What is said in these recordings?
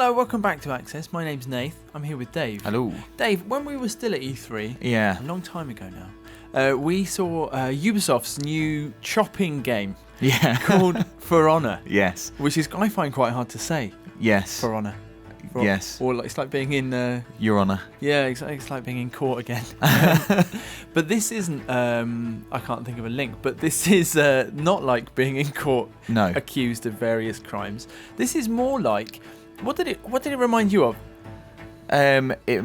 Hello, welcome back to Access. My name's Nath. I'm here with Dave. Hello. Dave, when we were still at E3, Yeah. a long time ago now, we saw Ubisoft's new chopping game Yeah. called For Honor. Yes. Which is, I find, quite hard to say. Yes. For Honor. Yes. Or like, it's like being in... Your Honour. Yeah, it's like being in court again. But this isn't... I can't think of a link, but this is not like being in court No. accused of various crimes. This is more like... What did it remind you of? It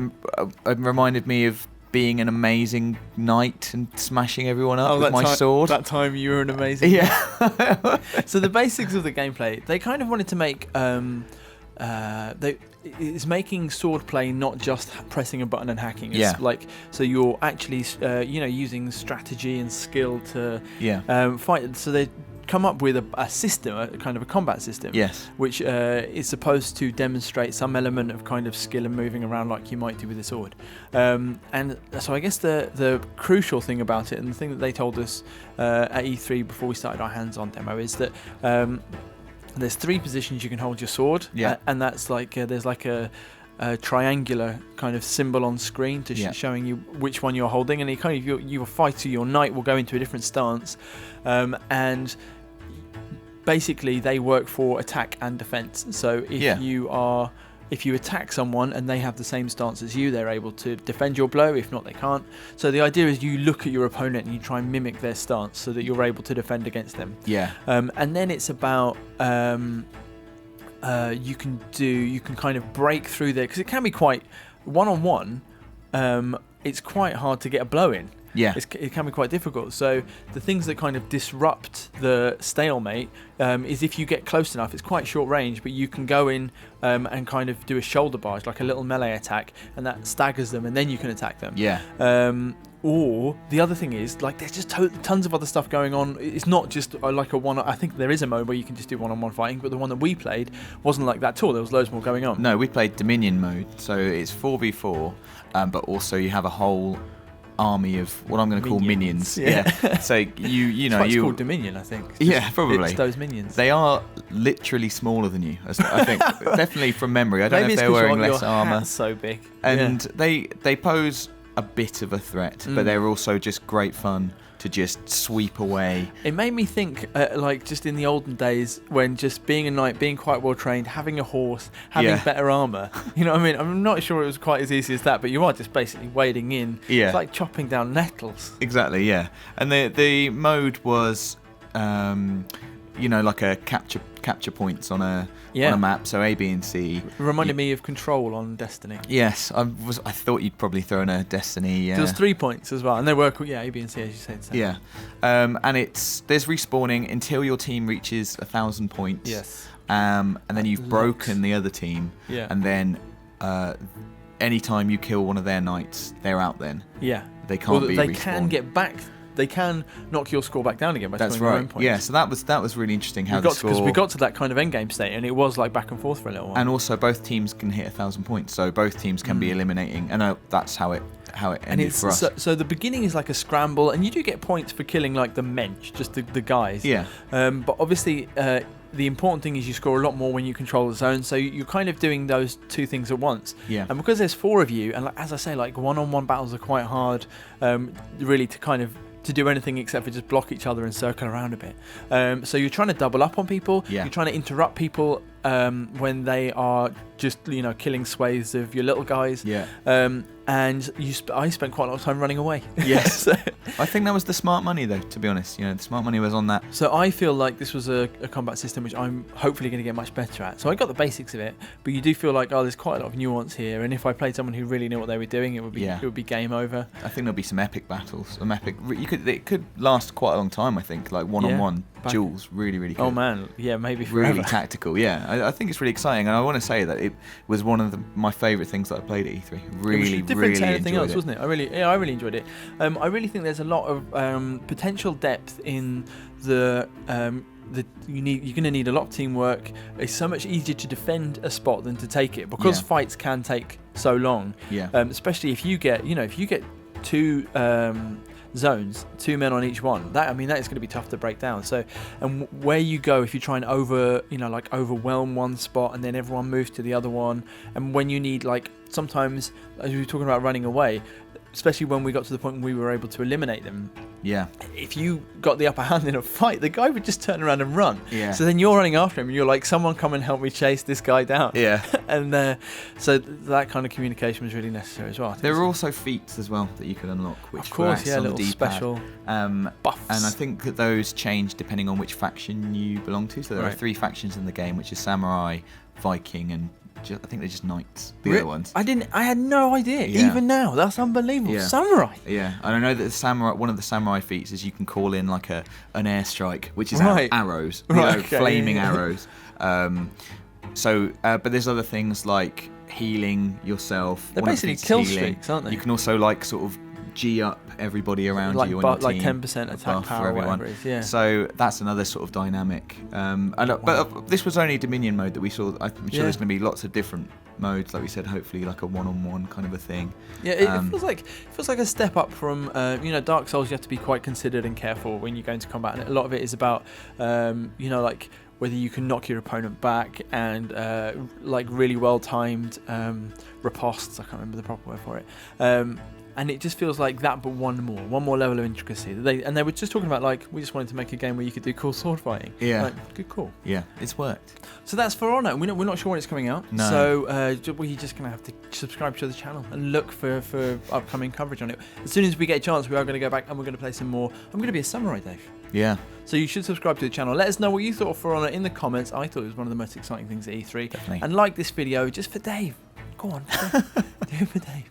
reminded me of being an amazing knight and smashing everyone up with my sword. That time you were an amazing... Yeah. So the basics of the gameplay, they kind of wanted to make... it's making sword play not just pressing a button and hacking. It's like, so you're actually using strategy and skill to fight. So they come up with a system, a kind of a combat system, which is supposed to demonstrate some element of kind of skill and moving around like you might do with a sword. And so I guess the crucial thing about it, and the thing that they told us at E3 before we started our hands-on demo, is that there's 3 positions you can hold your sword, and that's like there's like a triangular kind of symbol on screen to showing you which one you're holding, and your fighter, your knight, will go into a different stance, and basically they work for attack and defense. So if you attack someone and they have the same stance as you, they're able to defend your blow. If not, they can't. So the idea is you look at your opponent and you try and mimic their stance so that you're able to defend against them. Yeah. And then it's about you can kind of break through there, because it can be quite one-on-one. It's quite hard to get a blow in. Yeah, it can be quite difficult. So the things that kind of disrupt the stalemate is if you get close enough. It's quite short range, but you can go in and kind of do a shoulder barge, like a little melee attack, and that staggers them, and then you can attack them. Yeah. Or the other thing is, like, there's just tons of other stuff going on. It's not just like a one. I think there is a mode where you can just do one-on-one fighting, but the one that we played wasn't like that at all. There was loads more going on. No, we played Dominion mode, so it's 4v4, but also you have a whole army of what I'm going to call minions. Yeah. So you know, it's called Dominion, I think. Yeah, probably. It's those minions. They are literally smaller than you, I think. Definitely from memory. I don't know if they're wearing less armor. So big. And they pose a bit of a threat, but they're also just great fun to just sweep away. It made me think, like, just in the olden days, when just being a knight, being quite well trained, having a horse, having better armour. You know what I mean? I'm not sure it was quite as easy as that, but you are just basically wading in. Yeah. It's like chopping down nettles. Exactly, yeah. And the mode was, like a capture points on a map, so A, B, and C. It reminded me of Control on Destiny. Yes, I thought you'd probably throw in a Destiny. There's 3 points as well, and they work. Yeah, A, B, and C, as you said. So. Yeah, and there's respawning until your team reaches 1,000 points. Yes. And then you've broken the other team. Yeah. And then anytime you kill one of their knights, they're out. Then. Yeah. They can't be respawned. They can get back. They can knock your score back down again by scoring your own points. Yeah, so that was really interesting because we got to that kind of endgame state, and it was like back and forth for a little while. And also both teams can hit 1,000 points, so both teams can be eliminating, and that's how it ended for us. So the beginning is like a scramble, and you do get points for killing like the mensch, just the guys. Yeah. But obviously the important thing is you score a lot more when you control the zone, so you're kind of doing those 2 things at once. Yeah. And because there's 4 of you, and like, as I say, like one-on-one battles are quite hard, really to do anything except for just block each other and circle around a bit. So you're trying to double up on people. Yeah. You're trying to interrupt people when they are just killing swathes of your little guys. Yeah. And I spent quite a lot of time running away. Yes. I think that was the smart money, though, to be honest. The smart money was on that. So I feel like this was a combat system which I'm hopefully going to get much better at. So I got the basics of it, but you do feel like, there's quite a lot of nuance here, and if I played someone who really knew what they were doing, it would be game over. I think there'll be some epic battles. It could last quite a long time, I think, like one-on-one duels. Really, really cool. Oh, man. Yeah, maybe forever. Really tactical, yeah. I think it's really exciting, and I want to say that it was one of my favourite things that I played at E3. Really, different to anything else, wasn't it? I really enjoyed it. I really think there's a lot of potential depth in the you're going to need a lot of teamwork. It's so much easier to defend a spot than to take it, because fights can take so long. Yeah. Especially if you get 2 zones, 2 men on each one. That is going to be tough to break down. So, and where you go if you try and overwhelm one spot and then everyone moves to the other one, and when you need, like, sometimes, as we were talking about running away, especially when we got to the point where we were able to eliminate them. Yeah. If you got the upper hand in a fight, the guy would just turn around and run. Yeah. So then you're running after him and you're like, someone come and help me chase this guy down. Yeah. And so that kind of communication was really necessary as well. There are also feats as well that you could unlock, which of course, on little the D-pad. Special buffs. And I think that those change depending on which faction you belong to. So there are 3 factions in the game, which is Samurai, Viking, and I think they're just knights. The other ones. I had no idea. Yeah. Even now, that's unbelievable. Yeah. Samurai. Yeah, and I know that one of the samurai feats is you can call in like an airstrike, which is arrows, flaming arrows. But there's other things like healing yourself. They're basically kill streaks, aren't they? You can also like sort of G up everybody around you on your team. Like 10% attack power or whatever it is, yeah. So that's another sort of dynamic. But this was only Dominion mode that we saw. I'm sure there's going to be lots of different modes, like we said, hopefully like a one-on-one kind of a thing. Yeah, it feels like a step up from Dark Souls. You have to be quite considered and careful when you go into combat, and a lot of it is about like whether you can knock your opponent back and like really well timed ripostes. I can't remember the proper word for it. And it just feels like that, but one more level of intricacy. They were just talking about, like, we just wanted to make a game where you could do cool sword fighting. Yeah. Like, good call. Yeah, it's worked. So that's For Honor. We're not sure when it's coming out. No. So we're just going to have to subscribe to the channel and look for upcoming coverage on it. As soon as we get a chance, we are going to go back and we're going to play some more. I'm going to be a samurai, Dave. Yeah. So you should subscribe to the channel. Let us know what you thought of For Honor in the comments. I thought it was one of the most exciting things at E3. Definitely. And like this video just for Dave. Go on. Do it for Dave.